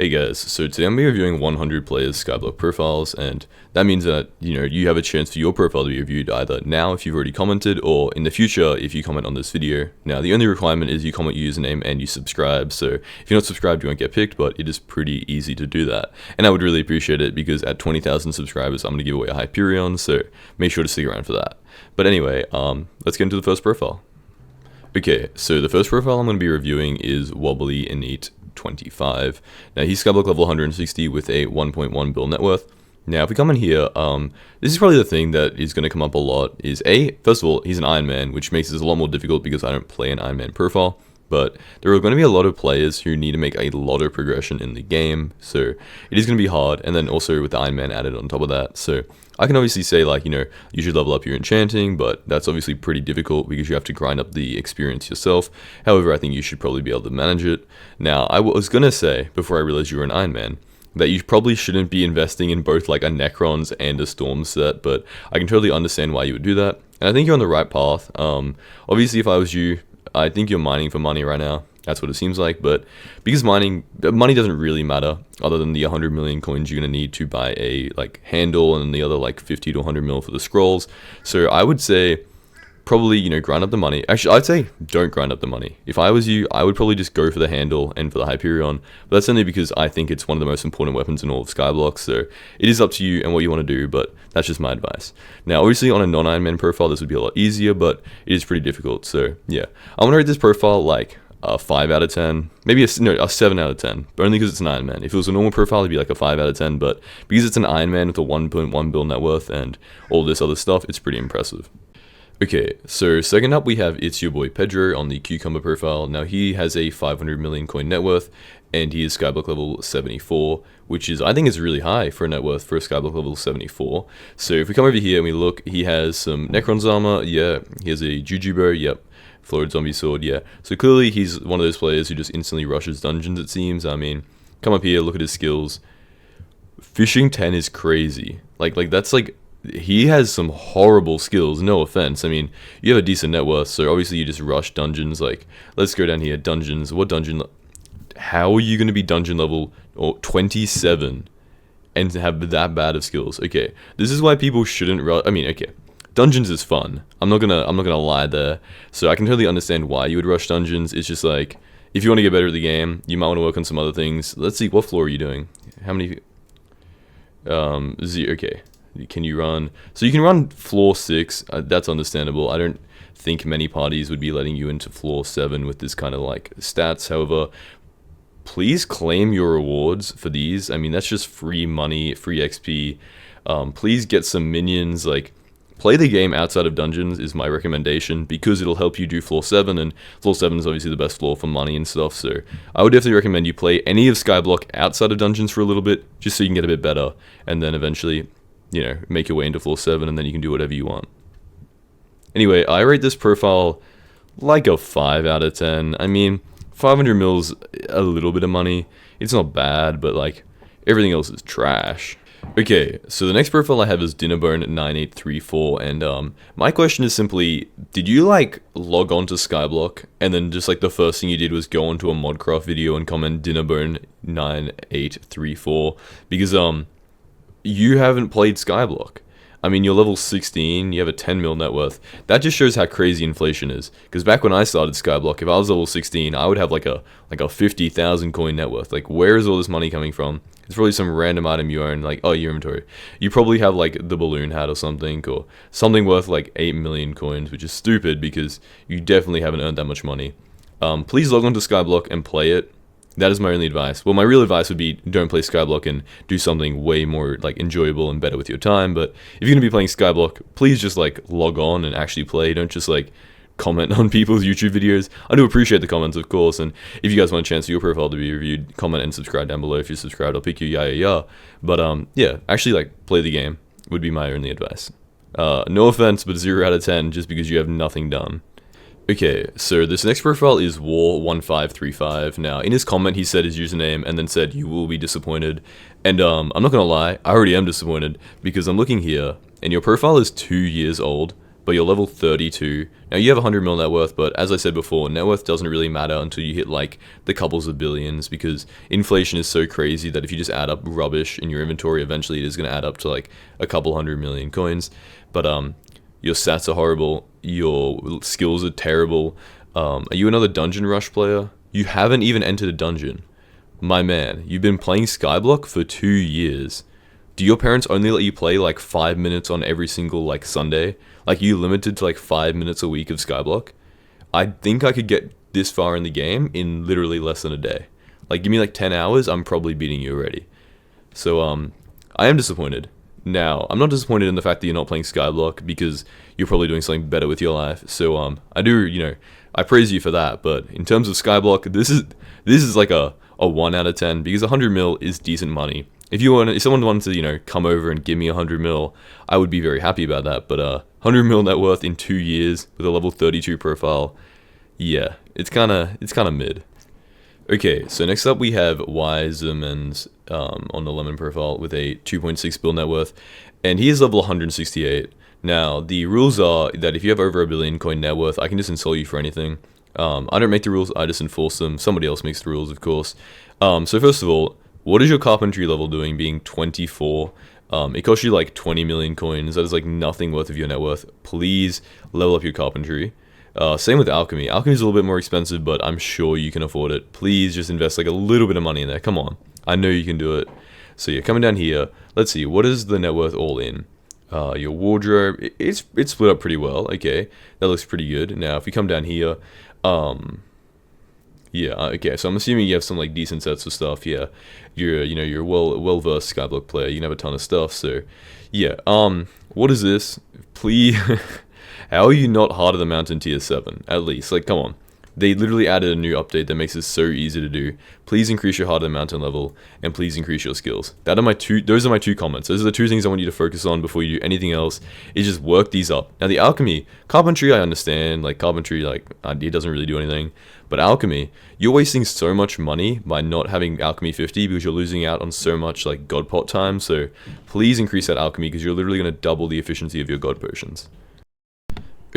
Hey guys, so today I'm going to be reviewing 100 players' Skyblock profiles, and that means that, you have a chance for your profile to be reviewed either now if you've already commented, or in the future if you comment on this video. Now, the only requirement is you comment your username and you subscribe, so if you're not subscribed, you won't get picked, but it is pretty easy to do that. And I would really appreciate it, because at 20,000 subscribers, I'm going to give away a Hyperion, so make sure to stick around for that. But anyway, let's get into the first profile. Okay, so the first profile I'm going to be reviewing is Wobbly Innate 25. Now he's Skyblock level 160 with a 1.1 bill net worth. Now if we come in here, this is probably the thing that is going to come up a lot is first of all, he's an Ironman, which makes this a lot more difficult because I don't play an Ironman profile. But there are going to be a lot of players who need to make a lot of progression in the game, so it is going to be hard, and then also with the Ironman added on top of that. So I can obviously say, like, you should level up your enchanting, but that's obviously pretty difficult because you have to grind up the experience yourself. However, I think you should probably be able to manage it. Now, I was going to say, before I realized you were an Ironman, that you probably shouldn't be investing in both like a Necrons and a Storm set, but I can totally understand why you would do that, and I think you're on the right path. Obviously, if I was you, I think you're mining for money right now. That's what it seems like, but because money doesn't really matter other than the 100 million coins you're going to need to buy a handle, and then the other 50 to 100 mil for the scrolls. So I would say probably, grind up the money. Actually, I'd say don't grind up the money. If I was you, I would probably just go for the handle and for the Hyperion, but that's only because I think it's one of the most important weapons in all of Skyblock, so it is up to you and what you want to do, but that's just my advice. Now, obviously on a non-Ironman profile, this would be a lot easier, but it is pretty difficult, so yeah. I'm going to rate this profile like a 5 out of 10, maybe a 7 out of 10, but only because it's an Ironman. If it was a normal profile, it'd be like a 5 out of 10, but because it's an Ironman with a 1.1 bill net worth and all this other stuff, it's pretty impressive. Okay, so second up we have It's Your Boy Pedro on the Cucumber profile. Now he has a 500 million coin net worth, and he is Skyblock level 74, which I think is really high for a net worth for a Skyblock level 74. So if we come over here and we look, he has some Necron's armor, yeah, he has a Jujubo, yep, Florid Zombie Sword, yeah. So clearly he's one of those players who just instantly rushes dungeons, it seems. I mean, come up here, look at his skills. Fishing 10 is crazy. That's he has some horrible skills, no offense. I mean, you have a decent net worth, so obviously you just rush dungeons. Let's go down here, dungeons. What dungeon? How are you going to be dungeon level 27 and have that bad of skills? Okay, this is why people shouldn't rush. I mean, okay, dungeons is fun. I'm not gonna lie there. So I can totally understand why you would rush dungeons. It's just if you want to get better at the game, you might want to work on some other things. Let's see, what floor are you doing? How many? Okay. Can you run? So you can run floor 6. That's understandable. I don't think many parties would be letting you into floor 7 with this kind of stats. However, please claim your rewards for these. I mean, that's just free money, free XP. Please get some minions. Play the game outside of dungeons is my recommendation, because it'll help you do floor 7, and floor 7 is obviously the best floor for money and stuff. So I would definitely recommend you play any of Skyblock outside of dungeons for a little bit, just so you can get a bit better, and then eventually, make your way into floor 7, and then you can do whatever you want. Anyway, I rate this profile like a 5 out of 10. I mean, 500 mil's a little bit of money. It's not bad, but everything else is trash. Okay, so the next profile I have is Dinnerbone9834, and my question is simply, did you log on to Skyblock, and then just the first thing you did was go onto a Modcraft video and comment Dinnerbone9834, because you haven't played Skyblock. I mean, you're level 16, you have a 10 mil net worth. That just shows how crazy inflation is. Because back when I started Skyblock, if I was level 16, I would have a 50,000 coin net worth. Where is all this money coming from? It's probably some random item you own, your inventory. You probably have the balloon hat or something worth 8 million coins, which is stupid because you definitely haven't earned that much money. Please log on to Skyblock and play it. That is my only advice. Well, my real advice would be don't play Skyblock and do something way more enjoyable and better with your time. But if you're gonna be playing Skyblock, please just log on and actually play. Don't just comment on people's YouTube videos. I do appreciate the comments, of course, and if you guys want a chance for your profile to be reviewed, comment and subscribe down below. If you're subscribed, I'll pick you, yeah. But yeah, actually play the game would be my only advice. No offense, but 0 out of 10 just because you have nothing done. Okay, so this next profile is War1535. Now, in his comment, he said his username and then said, "You will be disappointed." And I'm not gonna lie, I already am disappointed, because I'm looking here, and your profile is 2 years old. but you're level 32. Now you have 100 mil net worth, but as I said before, net worth doesn't really matter until you hit like the couples of billions, because inflation is so crazy that if you just add up rubbish in your inventory, eventually it is going to add up to like a couple 100 million coins. But your stats are horrible, your skills are terrible. Are you another dungeon rush player? You haven't even entered a dungeon. My man, you've been playing Skyblock for 2 years. Do your parents only let you play like 5 minutes on every single like Sunday? Like, you limited to like 5 minutes a week of Skyblock? I think I could get this far in the game in literally less than a day. Like, give me like 10 hours, I'm probably beating you already. So I am disappointed. Now, I'm not disappointed in the fact that you're not playing Skyblock, because you're probably doing something better with your life. So I do, I praise you for that. But in terms of Skyblock, this is like a 1 out of 10, because 100 mil is decent money. If someone wanted to, come over and give me 100 mil, I would be very happy about that. But 100 mil net worth in 2 years with a level 32 profile, yeah, it's kind of mid. Okay, so next up we have Wisemans on the Lemon profile with a 2.6 bill net worth, and he is level 168. Now, the rules are that if you have over a billion coin net worth, I can just insult you for anything. I don't make the rules, I just enforce them. Somebody else makes the rules, of course. So first of all, what is your carpentry level doing being 24? It costs you like 20 million coins. That is like nothing worth of your net worth. Please level up your carpentry. Same with alchemy. Alchemy is a little bit more expensive, but I'm sure you can afford it. Please just invest like a little bit of money in there. Come on. I know you can do it. So yeah, coming down here, let's see, what is the net worth all in? Your wardrobe, it's split up pretty well. Okay, that looks pretty good. Now, if we come down here, yeah, okay, so I'm assuming you have some like decent sets of stuff. Yeah, you're well versed Skyblock player. You can have a ton of stuff. So yeah, what is this? Please, how are you not Heart of the Mountain tier 7? At least, like, come on. They literally added a new update that makes this so easy to do. Please increase your Heart of the Mountain level, and please increase your skills. Those are my two comments. Those are the two things I want you to focus on before you do anything else, is just work these up. Now, the alchemy, carpentry, I understand. Like, carpentry, like, it doesn't really do anything. But alchemy, you're wasting so much money by not having alchemy 50, because you're losing out on so much, like, god pot time. So, please increase that alchemy, because you're literally going to double the efficiency of your god potions.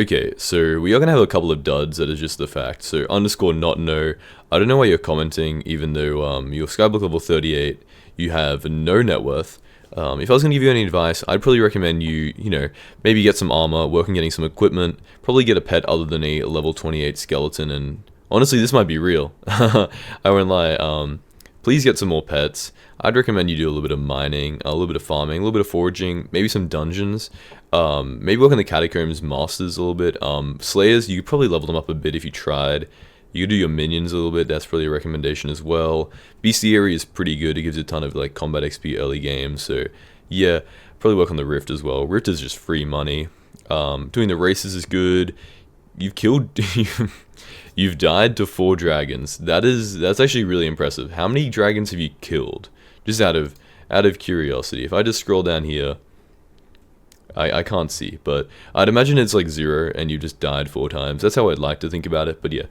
Okay, so we are going to have a couple of duds that is just the fact. So underscore not know, I don't know why you're commenting, even though your Skyblock level 38, you have no net worth. If I was going to give you any advice, I'd probably recommend you, maybe get some armor, work on getting some equipment, probably get a pet other than a level 28 skeleton, and honestly, this might be real. I won't lie. Please get some more pets. I'd recommend you do a little bit of mining, a little bit of farming, a little bit of foraging, maybe some dungeons. Maybe work on the Catacombs Masters a little bit. Slayers, you could probably level them up a bit if you tried. You could do your minions a little bit, that's probably a recommendation as well. Bestiary is pretty good, it gives you a ton of like combat XP early game, so yeah, probably work on the Rift as well. Rift is just free money. Doing the races is good. You've died to 4 dragons. That's actually really impressive. How many dragons have you killed? Just out of curiosity. If I just scroll down here, I can't see, but I'd imagine it's like 0 and you just died 4 times. That's how I'd like to think about it, but yeah.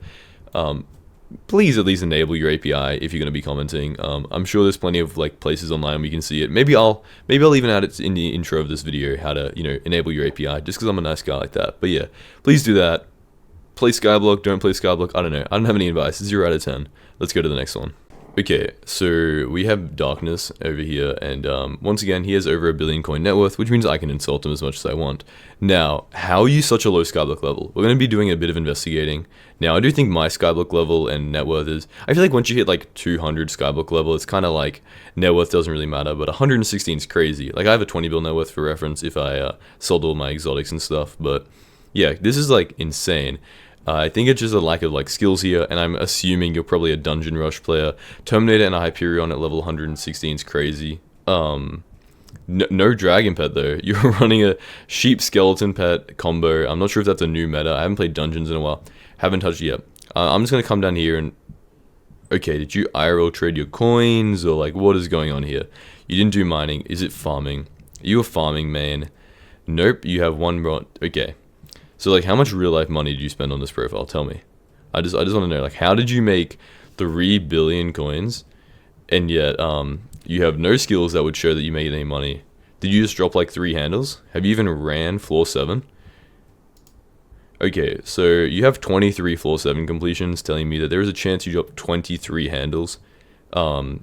Please at least enable your API if you're going to be commenting. I'm sure there's plenty of like places online where you can see it. Maybe I'll even add it in the intro of this video, how to, enable your API, just because I'm a nice guy like that. But yeah, please do that. Play Skyblock, don't play Skyblock, I don't know. I don't have any advice. 0 out of 10. Let's go to the next one. Okay, so we have Darkness over here, and once again, he has over a billion coin net worth, which means I can insult him as much as I want. Now, how are you such a low Skyblock level? We're going to be doing a bit of investigating. Now, I do think my Skyblock level and net worth is, I feel like once you hit like 200 Skyblock level, it's kind of like net worth doesn't really matter, but 116 is crazy. Like, I have a 20 bill net worth for reference if I sold all my exotics and stuff, but yeah, this is like insane. I think it's just a lack of like skills here, and I'm assuming you're probably a Dungeon Rush player. Terminator and a Hyperion at level 116 is crazy. No dragon pet though. You're running a sheep skeleton pet combo. I'm not sure if that's a new meta. I haven't played Dungeons in a while. Haven't touched it yet. I'm just gonna come down here and okay, did you IRL trade your coins, or like what is going on here? You didn't do mining. Is it farming? You a farming man? Nope. You have one rod. Okay. So like, how much real life money did you spend on this profile? Tell me. I just want to know, like, how did you make 3 billion coins, and yet you have no skills that would show that you made any money? Did you just drop like 3 handles? Have you even ran floor 7? Okay, so you have 23 floor 7 completions, telling me that there is a chance you drop 23 handles. So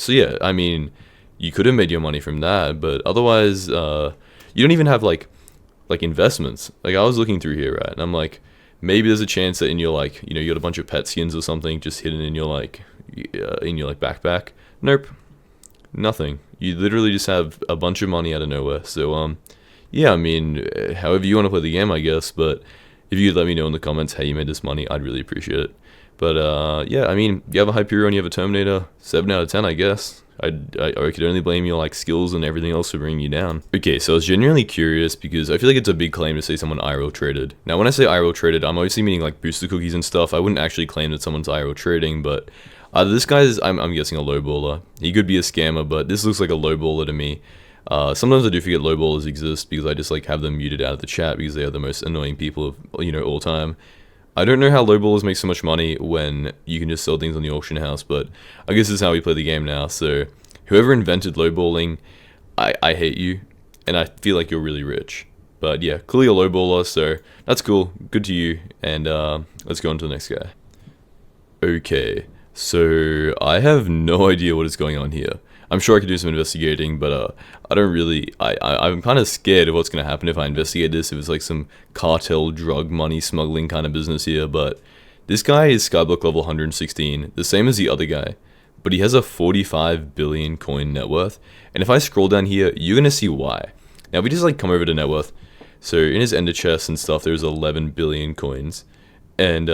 yeah, I mean, you could have made your money from that, but otherwise, you don't even have like investments. Like, I was looking through here, right, and I'm like, maybe there's a chance that in your like, you got a bunch of pet skins or something just hidden in your like backpack. Nope, nothing. You literally just have a bunch of money out of nowhere. So yeah, I mean, however you want to play the game, I guess. But if you could let me know in the comments how you made this money, I'd really appreciate it. But yeah, I mean, you have a Hyperion, you have a Terminator, 7 out of 10, I guess. I could only blame your like skills and everything else for bringing you down. Okay, so I was genuinely curious because I feel like it's a big claim to say someone IRL traded. Now, when I say IRL traded, I'm obviously meaning like booster cookies and stuff. I wouldn't actually claim that someone's IRL trading, but this guy's, I'm guessing, a lowballer. He could be a scammer, but this looks like a lowballer to me. Sometimes I do forget lowballers exist because I just like have them muted out of the chat because they are the most annoying people of all time. I don't know how lowballers make so much money when you can just sell things on the auction house, but I guess this is how we play the game now. So whoever invented lowballing, I hate you, and I feel like you're really rich. But yeah, clearly a lowballer, so that's cool. Good to you, and let's go on to the next guy. Okay, so I have no idea what is going on here. I'm sure I could do some investigating, but I don't really, I'm kind of scared of what's going to happen if I investigate this, if it's like some cartel drug money smuggling kind of business here. But this guy is Skyblock level 116, the same as the other guy, but he has a 45 billion coin net worth. And if I scroll down here, you're going to see why. Now, if we just like come over to net worth, so in his ender chest and stuff, there's 11 billion coins. And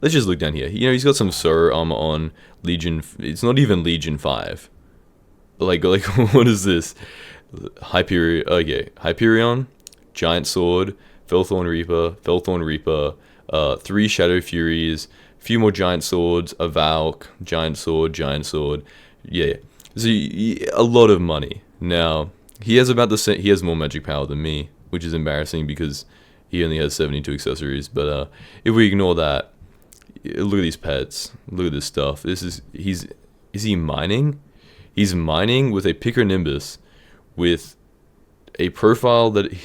let's just look down here. He's got some Sir armor on, Legion, it's not even Legion 5. Like what is this? Hyperion, Giant Sword, Felthorn Reaper, 3 Shadow Furies, a few more Giant Swords, a Valk, Giant Sword. Yeah, so a lot of money. Now, he has about the same, he has more magic power than me, which is embarrassing because he only has 72 accessories. But if we ignore that, look at these pets, look at this stuff. Is he mining? He's mining with a Picker Nimbus, with a profile that,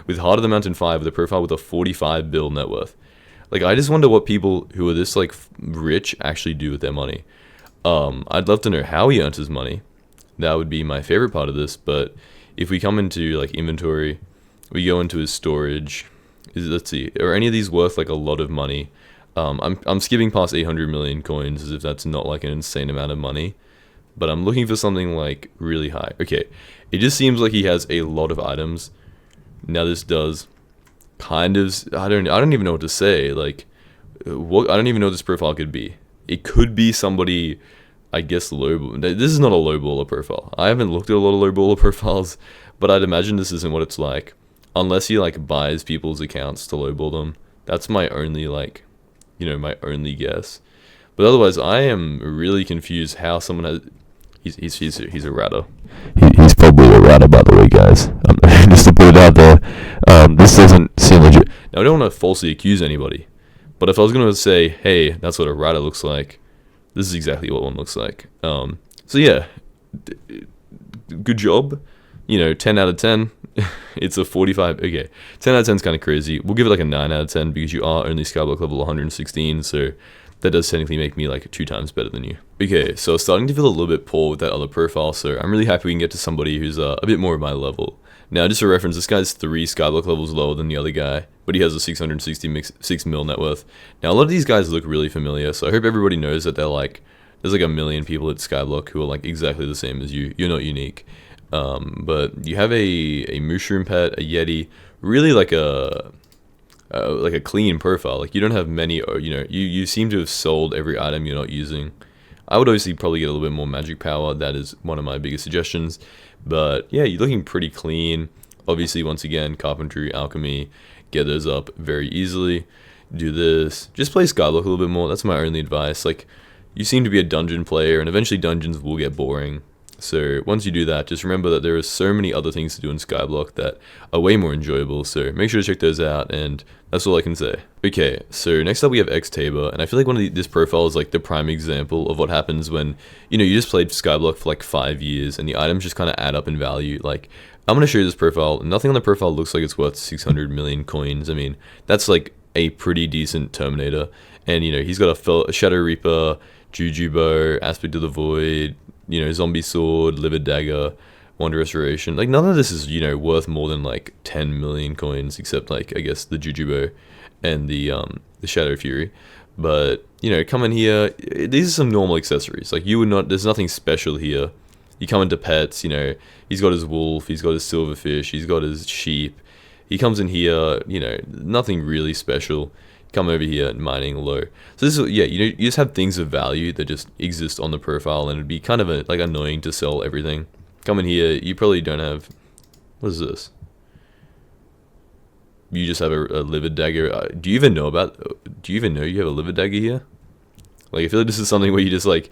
with Heart of the Mountain 5, with a profile with a 45 bill net worth. Like, I just wonder what people who are this, like, rich actually do with their money. I'd love to know how he earns his money. That would be my favorite part of this, but if we come into, like, inventory, we go into his storage, let's see, are any of these worth, like, a lot of money? I'm skipping past 800 million coins as if that's not, like, an insane amount of money. But I'm looking for something like really high. Okay, it just seems like he has a lot of items. Now this does kind of, I don't even know what to say. Like, I don't even know what this profile could be. It could be somebody, I guess, low. This is not a lowballer profile. I haven't looked at a lot of lowballer profiles, but I'd imagine this isn't what it's like, unless he like buys people's accounts to lowball them. That's my only like, my only guess. But otherwise, I am really confused how someone has. He's a ratter. He's probably a ratter, by the way, guys. Just to put it out there, this doesn't seem legit. Now, I don't want to falsely accuse anybody, but if I was going to say, hey, that's what a ratter looks like, this is exactly what one looks like. So yeah, good job. 10 out of 10. It's a 45. Okay, 10 out of 10 is kind of crazy. We'll give it like a 9 out of 10 because you are only Skyblock level 116, so that does technically make me like 2 times better than you. Okay, so starting to feel a little bit poor with that other profile, so I'm really happy we can get to somebody who's a bit more of my level. Now, just for reference, this guy's 3 Skyblock levels lower than the other guy, but he has a 666 mil net worth. Now, a lot of these guys look really familiar, so I hope everybody knows that they're like, there's like a million people at Skyblock who are like exactly the same as you. You're not unique. But you have a mushroom pet, a yeti, really like a clean profile. Like, you don't have many, you seem to have sold every item you're not using. I would obviously probably get a little bit more magic power. That is one of my biggest suggestions. But yeah, you're looking pretty clean. Obviously, once again, carpentry, alchemy, get those up very easily. Do this. Just play Skyblock a little bit more. That's my only advice. Like, you seem to be a dungeon player, and eventually dungeons will get boring. So once you do that, just remember that there are so many other things to do in Skyblock that are way more enjoyable, so make sure to check those out, and that's all I can say. Okay, so next up we have Xtabor, and I feel like this profile is like the prime example of what happens when, you know, you just played Skyblock for like 5 years, and the items just kind of add up in value. Like, I'm going to show you this profile. Nothing on the profile looks like it's worth 600 million coins. I mean, that's like a pretty decent Terminator, and you know, he's got a Shadow Reaper, Juju Bow, Aspect of the Void, you know, Zombie Sword, Livid Dagger, Wonder Restoration. Like, none of this is, you know, worth more than like 10 million coins, except like, I guess, the Juju Bow and the Shadow Fury. But, you know, come in here, these are some normal accessories. Like, you would not, there's nothing special here. You come into pets, you know, he's got his wolf, he's got his silverfish, he's got his sheep. He comes in here, you know, nothing really special. Come over here, mining low. So this is, yeah, you just have things of value that just exist on the profile, and it'd be kind of like annoying to sell everything. Come in here, you probably don't have, what is this? You just have a livid dagger. Do you even know you have a livid dagger here? Like, I feel like this is something where you're just like,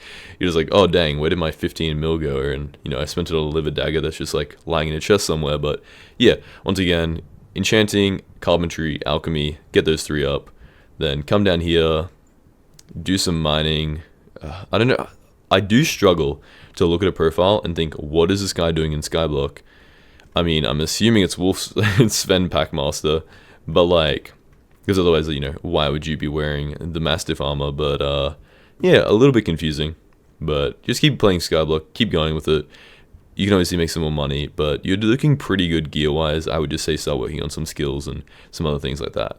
oh dang, where did my 15 mil go? And you know, I spent it on a livid dagger that's just like lying in a chest somewhere. But yeah, once again, enchanting, carpentry, alchemy, get those 3 up. Then come down here, do some mining. I don't know. I do struggle to look at a profile and think, what is this guy doing in Skyblock? I mean, I'm assuming it's Sven Packmaster, but like, because otherwise, you know, why would you be wearing the Mastiff armor? But yeah, a little bit confusing. But just keep playing Skyblock, keep going with it. You can obviously make some more money, but you're looking pretty good gear-wise. I would just say start working on some skills and some other things like that.